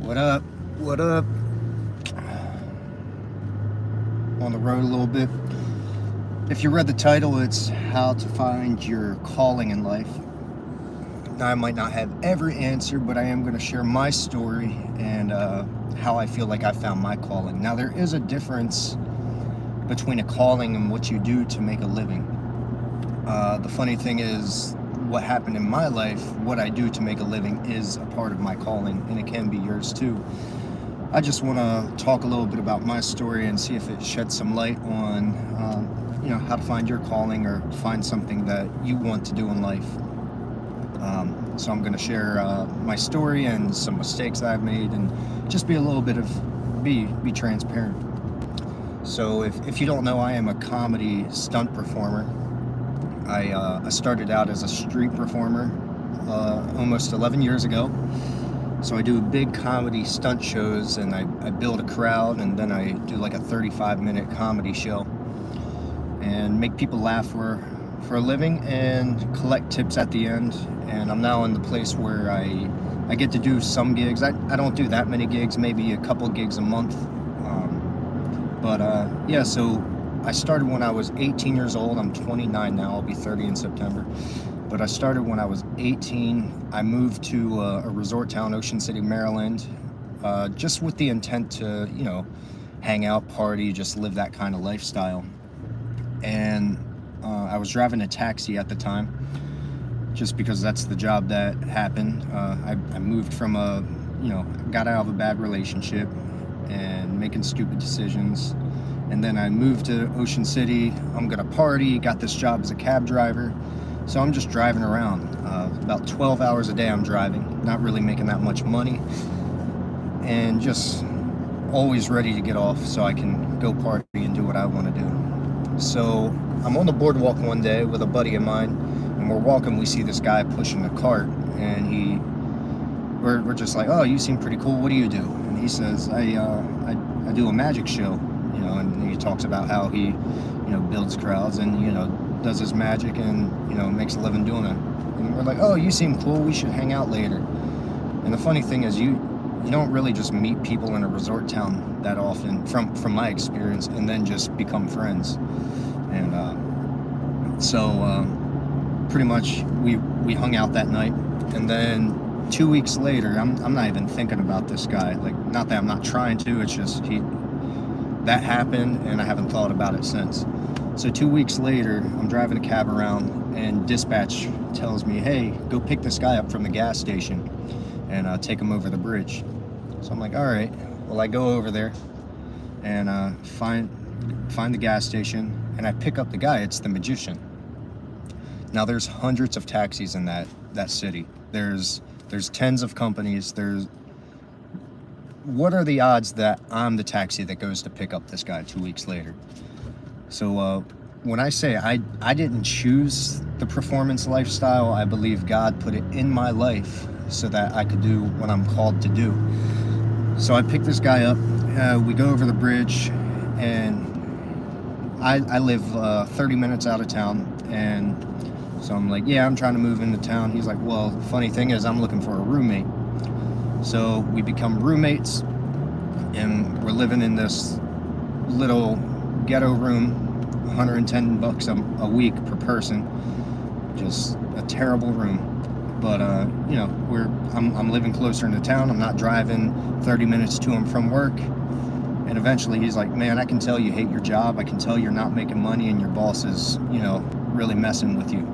What up? What up? On the road a little bit. If you read the title, it's How to Find Your Calling in Life. Now, I might not have every answer, but I am going to share my story and how I feel like I found my calling. Now, there is a difference between a calling and what you do to make a living. The funny thing is, what happened in my life, what I do to make a living, is a part of my calling, and it can be yours too. I just want to talk a little bit about my story and see if it sheds some light on, how to find your calling or find something that you want to do in life. So I'm going to share my story and some mistakes I've made, and just be a little bit of be transparent. So if you don't know, I am a comedy stunt performer. I started out as a street performer almost 11 years ago. So I do big comedy stunt shows, and I build a crowd, and then I do like a 35-minute comedy show and make people laugh for a living and collect tips at the end. And I'm now in the place where I get to do some gigs. I don't do that many gigs, maybe a couple gigs a month. So I started when I was 18 years old. I'm 29 now. I'll be 30 in September. But I started when I was 18. I moved to a resort town, Ocean City, Maryland, just with the intent to, hang out, party, just live that kind of lifestyle. And I was driving a taxi at the time, just because that's the job that happened. I moved from got out of a bad relationship and making stupid decisions. And then I moved to Ocean City. I'm gonna party, got this job as a cab driver. So I'm just driving around. About 12 hours a day I'm driving, not really making that much money, and just always ready to get off so I can go party and do what I want to do. So I'm on the boardwalk one day with a buddy of mine, and we're walking, we see this guy pushing a cart, and we're just like, oh, you seem pretty cool, what do you do? And he says, I do a magic show, and he talks about how he, builds crowds and, does his magic and, makes a living doing it. And we're like, oh, you seem cool, we should hang out later. And the funny thing is, you don't really just meet people in a resort town that often, from my experience, and then just become friends. And pretty much we hung out that night, and then 2 weeks later, I'm not even thinking about this guy. Like, not that I'm not trying to, it's just that happened, and I haven't thought about it since. So 2 weeks later, I'm driving a cab around, and dispatch tells me, hey, go pick this guy up from the gas station and take him over the bridge. So I'm like, all right. Well, I go over there and find the gas station, and I pick up the guy. It's the magician. Now, there's hundreds of taxis in that city. There's tens of companies. What are the odds that I'm the taxi that goes to pick up this guy 2 weeks later? So when I say I didn't choose the performance lifestyle, I believe God put it in my life so that I could do what I'm called to do. So I pick this guy up, we go over the bridge, and I live 30 minutes out of town, and so I'm like, yeah, I'm trying to move into town. He's like, well, the funny thing is I'm looking for a roommate. So we become roommates, and we're living in this little ghetto room, $110 a week per person, just a terrible room. But I'm living closer into town. I'm not driving 30 minutes to and from work. And eventually he's like, man, I can tell you hate your job. I can tell you're not making money, and your boss is, really messing with you.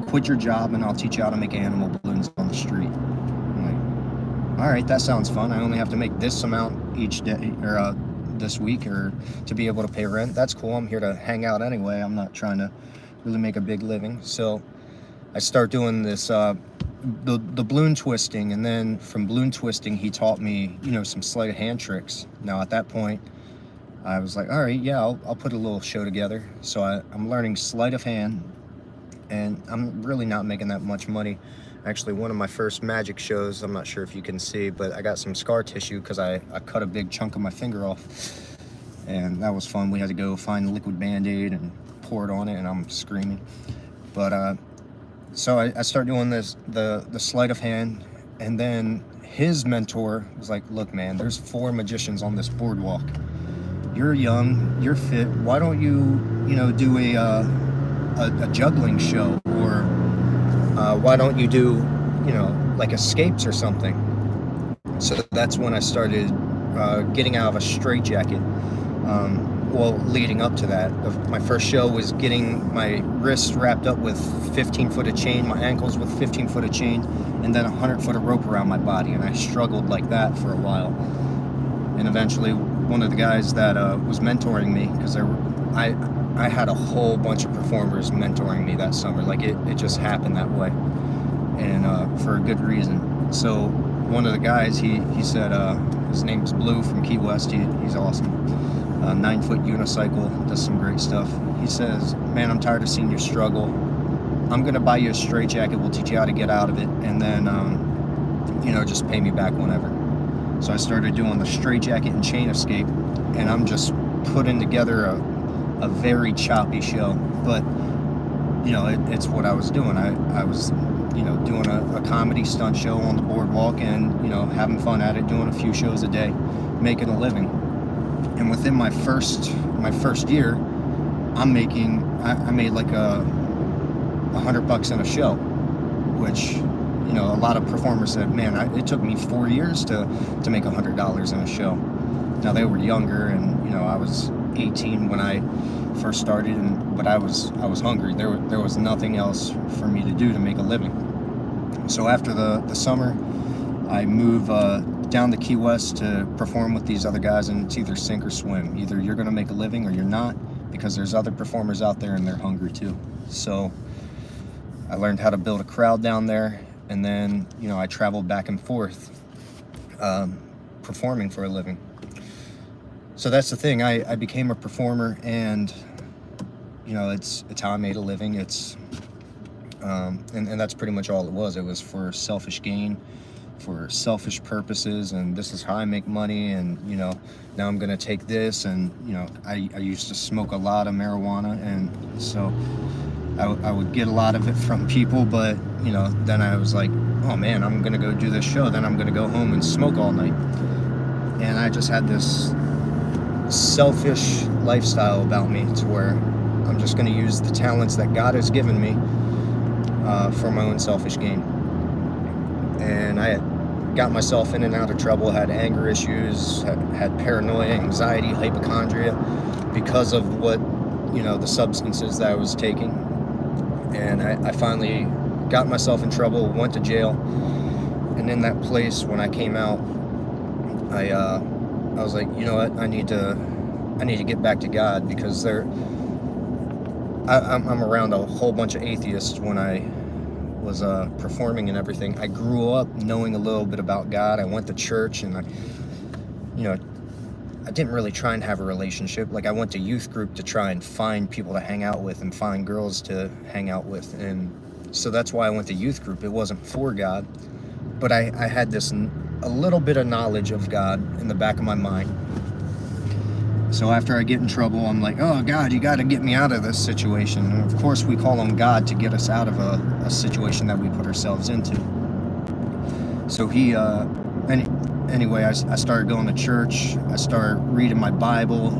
Quit your job, and I'll teach you how to make animal balloons on the street. I'm like, all right, that sounds fun. I only have to make this amount each day, or this week, or to be able to pay rent. That's cool. I'm here to hang out anyway. I'm not trying to really make a big living. So I start doing this the balloon twisting, and then from balloon twisting he taught me some sleight of hand tricks. Now at that point I was like, all right, yeah, I'll put a little show together. So I'm learning sleight of hand, and I'm really not making that much money. Actually, one of my first magic shows, I'm not sure if you can see, but I got some scar tissue because I cut a big chunk of my finger off, and that was fun. We had to go find a liquid Band-Aid and pour it on it, and I'm screaming. But so I start doing the sleight of hand, and then his mentor was like, look, man, there's 4 magicians on this boardwalk. You're young, you're fit. Why don't you, do a juggling show, or why don't you do, like escapes or something? So that's when I started getting out of a straitjacket. Leading up to that, my first show was getting my wrists wrapped up with 15 foot of chain, my ankles with 15 foot of chain, and then 100 foot of rope around my body. And I struggled like that for a while. And eventually, one of the guys that was mentoring me, because I had a whole bunch of performers mentoring me that summer. Like it just happened that way, and for a good reason. So one of the guys, he said, his name's Blue from Key West. He's awesome. 9 foot unicycle, does some great stuff. He says, man, I'm tired of seeing you struggle. I'm gonna buy you a straitjacket. We'll teach you how to get out of it, and then just pay me back whenever. So I started doing the straitjacket and chain escape, and I'm just putting together a very choppy show. But it's what I was doing. I was doing a comedy stunt show on the boardwalk, and having fun at it, doing a few shows a day, making a living. And within my first year, I made like $100 in a show, which a lot of performers said, man, it took me 4 years to make $100 in a show. Now they were younger, and I was 18 when I first started, but I was hungry. There was nothing else for me to do to make a living. So after the summer, I moved down to Key West to perform with these other guys, and it's either sink or swim. Either you're going to make a living or you're not, because there's other performers out there and they're hungry too. So I learned how to build a crowd down there, and then I traveled back and forth performing for a living. So that's the thing. I became a performer, and it's how I made a living. It's and that's pretty much all it was. It was for selfish gain, for selfish purposes, and this is how I make money, and now I'm gonna take this, and I used to smoke a lot of marijuana, and so I would get a lot of it from people, but then I was like, oh man, I'm gonna go do this show, then I'm gonna go home and smoke all night. And I just had this selfish lifestyle about me, to where I'm just gonna use the talents that God has given me for my own selfish gain. And I had got myself in and out of trouble, had anger issues, had paranoia, anxiety, hypochondria, because of what, the substances that I was taking. And I finally got myself in trouble, went to jail. And in that place, when I came out, I was like, you know what, I need to get back to God, because I'm around a whole bunch of atheists when I was performing and everything. I grew up knowing a little bit about God. I went to church, and I didn't really try and have a relationship. Like, I went to youth group to try and find people to hang out with and find girls to hang out with, and so that's why I went to youth group. It wasn't for God, but I had a little bit of knowledge of God in the back of my mind. So after I get in trouble, I'm like, oh God, you got to get me out of this situation. And of course we call on God to get us out of a situation that we put ourselves into. So anyway, I started going to church. I started reading my Bible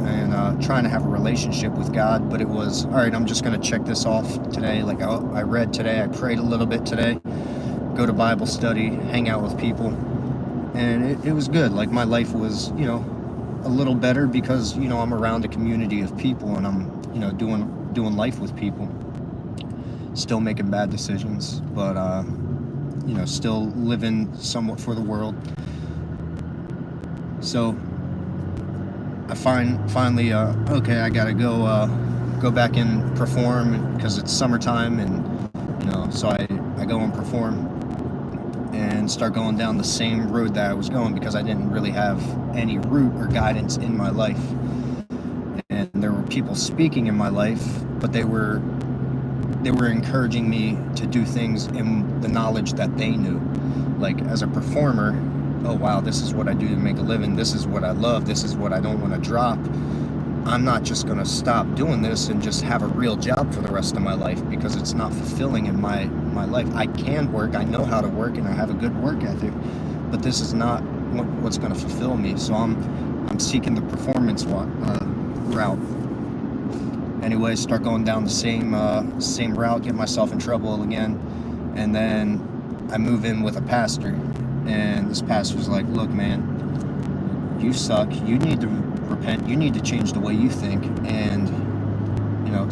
and trying to have a relationship with God. But it was, all right, I'm just going to check this off today. Like, I read today, I prayed a little bit today, go to Bible study, hang out with people. And it was good. Like, my life was, a little better, because I'm around a community of people, and I'm doing life with people, still making bad decisions, but still living somewhat for the world. So I finally okay, I gotta go back and perform, because it's summertime, and so I go and perform and start going down the same road that I was going, because I didn't really have any root or guidance in my life. And there were people speaking in my life, but they were encouraging me to do things in the knowledge that they knew. Like, as a performer, oh wow, this is what I do to make a living, this is what I love, this is what I don't want to drop. I'm not just going to stop doing this and just have a real job for the rest of my life, because it's not fulfilling in my life. I can work, I know how to work, and I have a good work ethic, but this is not what's going to fulfill me. So I'm seeking the performance route. Anyway, start going down the same route, get myself in trouble again, and then I move in with a pastor, and this pastor's like, look, man, you suck. You need to repent. You need to change the way you think, and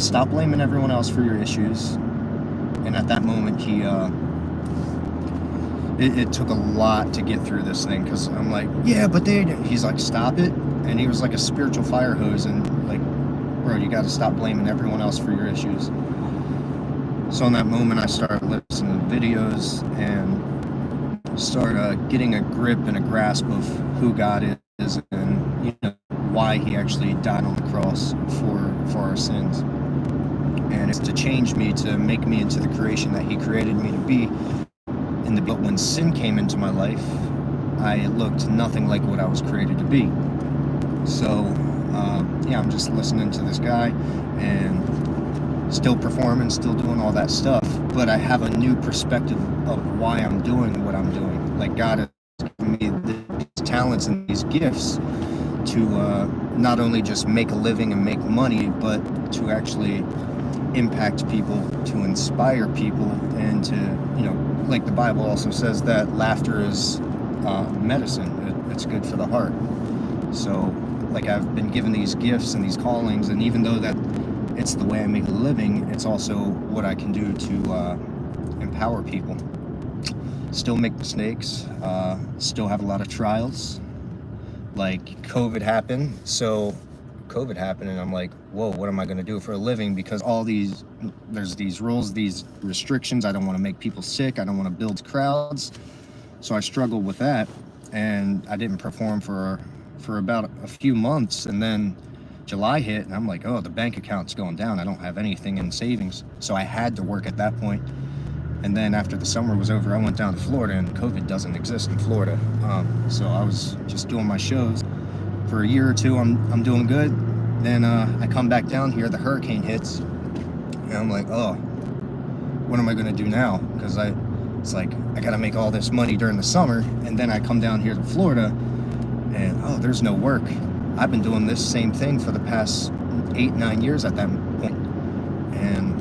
stop blaming everyone else for your issues. And at that moment, it took a lot to get through this thing, because I'm like, yeah, but he's like, stop it. And he was like a spiritual fire hose, and like, bro, you got to stop blaming everyone else for your issues. So in that moment, I started listening to videos and started getting a grip and a grasp of who God is, and why he actually died on the cross for our sins. And it's to change me, to make me into the creation that he created me to be. But when sin came into my life, I looked nothing like what I was created to be. So I'm just listening to this guy and still performing, still doing all that stuff, but I have a new perspective of why I'm doing what I'm doing. Like, God has given me these talents and these gifts to not only just make a living and make money, but to actually impact people, to inspire people, and to, like the Bible also says that laughter is medicine. It's good for the heart. So, like, I've been given these gifts and these callings, and even though that it's the way I make a living, it's also what I can do to empower people. Still make mistakes, still have a lot of trials. Like, COVID happened, and I'm like, whoa, what am I going to do for a living? Because there's these rules, these restrictions. I don't want to make people sick. I don't want to build crowds. So I struggled with that, and I didn't perform for about a few months. And then July hit, and I'm like, oh, the bank account's going down. I don't have anything in savings. So I had to work at that point. And then after the summer was over, I went down to Florida, and COVID doesn't exist in Florida. So I was just doing my shows. For a year or two, I'm doing good. Then I come back down here, the hurricane hits, and I'm like, oh, what am I gonna do now? Because it's like, I gotta make all this money during the summer, and then I come down here to Florida, and there's no work. I've been doing this same thing for the past 8-9 years at that point, and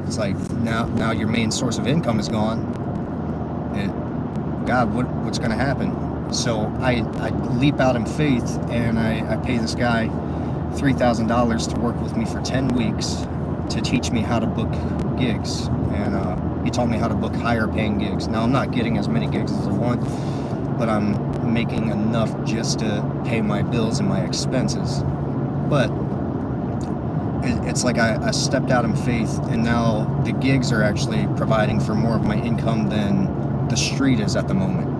it's like, now your main source of income is gone. God, what's gonna happen? So I leap out in faith, and I pay this guy $3,000 to work with me for 10 weeks to teach me how to book gigs. And he taught me how to book higher paying gigs. Now, I'm not getting as many gigs as I want, but I'm making enough just to pay my bills and my expenses. But it's like I stepped out in faith, and now the gigs are actually providing for more of my income than the street is at the moment.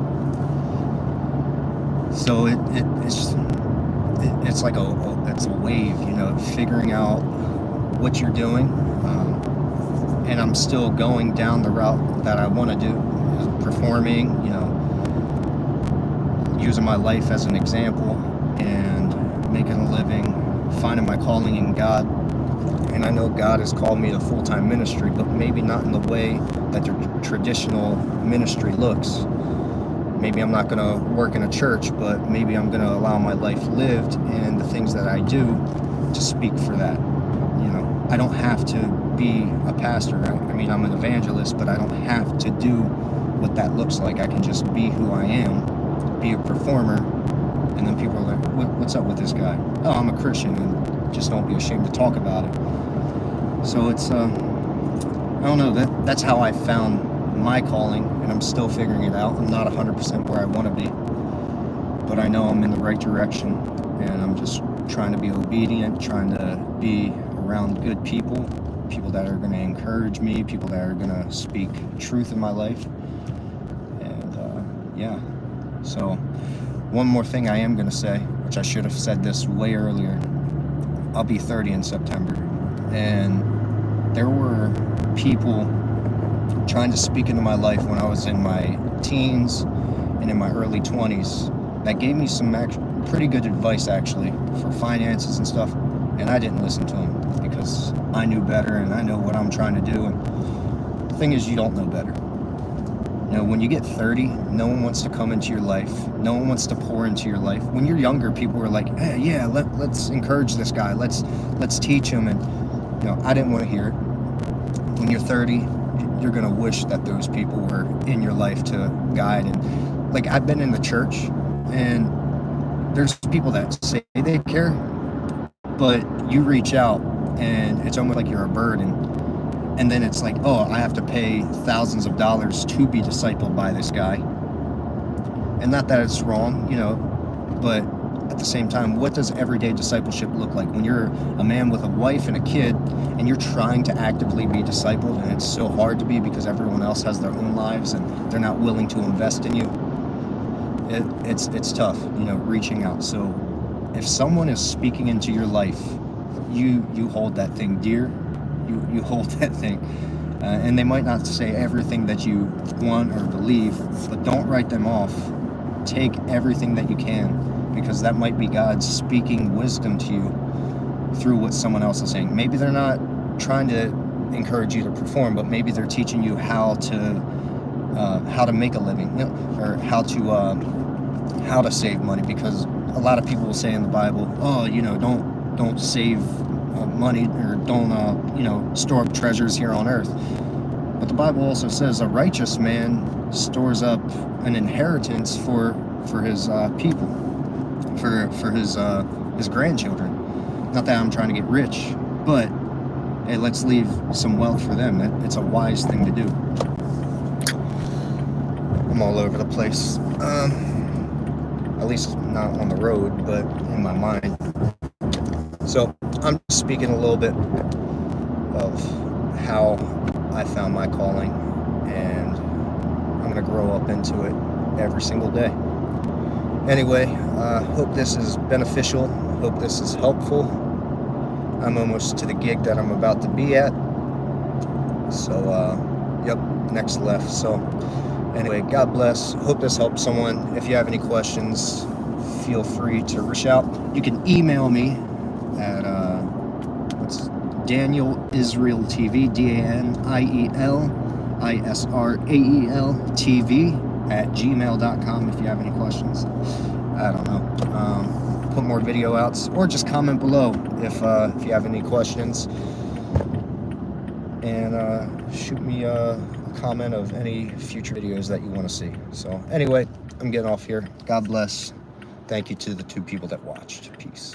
So it's like it's a wave, figuring out what you're doing, and I'm still going down the route that I want to do, performing, using my life as an example, and making a living, finding my calling in God. And I know God has called me to full-time ministry, but maybe not in the way that the traditional ministry looks. Maybe I'm not going to work in a church, but maybe I'm going to allow my life lived and the things that I do to speak for that. I don't have to be a pastor. I mean, I'm an evangelist, but I don't have to do what that looks like. I can just be who I am, be a performer, and then people are like, what's up with this guy? Oh, I'm a Christian, and just don't be ashamed to talk about it. So it's, I don't know, that's how I found my calling, and I'm still figuring it out. I'm not 100% where I want to be, but I know I'm in the right direction, and I'm just trying to be obedient, trying to be around good people that are going to encourage me, people that are going to speak truth in my life. And so one more thing I am going to say, which I should have said this way earlier. I'll be 30 in September, and there were people trying to speak into my life when I was in my teens and in my early 20s that gave me some pretty good advice, actually, for finances and stuff, and I didn't listen to them because I knew better, and I know what I'm trying to do. And the thing is, you don't know better. When you get 30, no one wants to come into your life. No one wants to pour into your life. When you're younger, people were like, hey, yeah, let's encourage this guy. Let's teach him. And, I didn't want to hear it. When you're 30, you're going to wish that those people were in your life to guide. And, like, I've been in the church, and there's people that say they care, but you reach out, and it's almost like you're a burden. And then it's like, oh, I have to pay thousands of dollars to be discipled by this guy. And not that it's wrong, but at the same time, what does everyday discipleship look like when you're a man with a wife and a kid and you're trying to actively be discipled, and it's so hard to be because everyone else has their own lives and they're not willing to invest in you? It's tough, reaching out. So if someone is speaking into your life, you hold that thing dear. You hold that thing, and they might not say everything that you want or believe, but don't write them off. Take everything that you can, because that might be God speaking wisdom to you through what someone else is saying. Maybe they're not trying to encourage you to perform, but maybe they're teaching you how to make a living, or how to save money, because a lot of people will say in the Bible, oh, don't save money, or don't store up treasures here on earth. But the Bible also says a righteous man stores up an inheritance for his people, for his grandchildren. Not that I'm trying to get rich, but hey, let's leave some wealth for them. It's a wise thing to do. I'm all over the place, at least not on the road, but in my mind. So I'm speaking a little bit of how I found my calling, and I'm going to grow up into it every single day. Anyway, hope this is beneficial. Hope this is helpful. I'm almost to the gig that I'm about to be at. So, yep, next left. So, anyway, God bless. Hope this helps someone. If you have any questions, feel free to reach out. You can email me at Daniel Israel TV, DanielIsrael TV at gmail.com if you have any questions. I don't know. Put more video outs, or just comment below if you have any questions, and shoot me a comment of any future videos that you want to see. So anyway, I'm getting off here. God bless. Thank you to the 2 people that watched. Peace.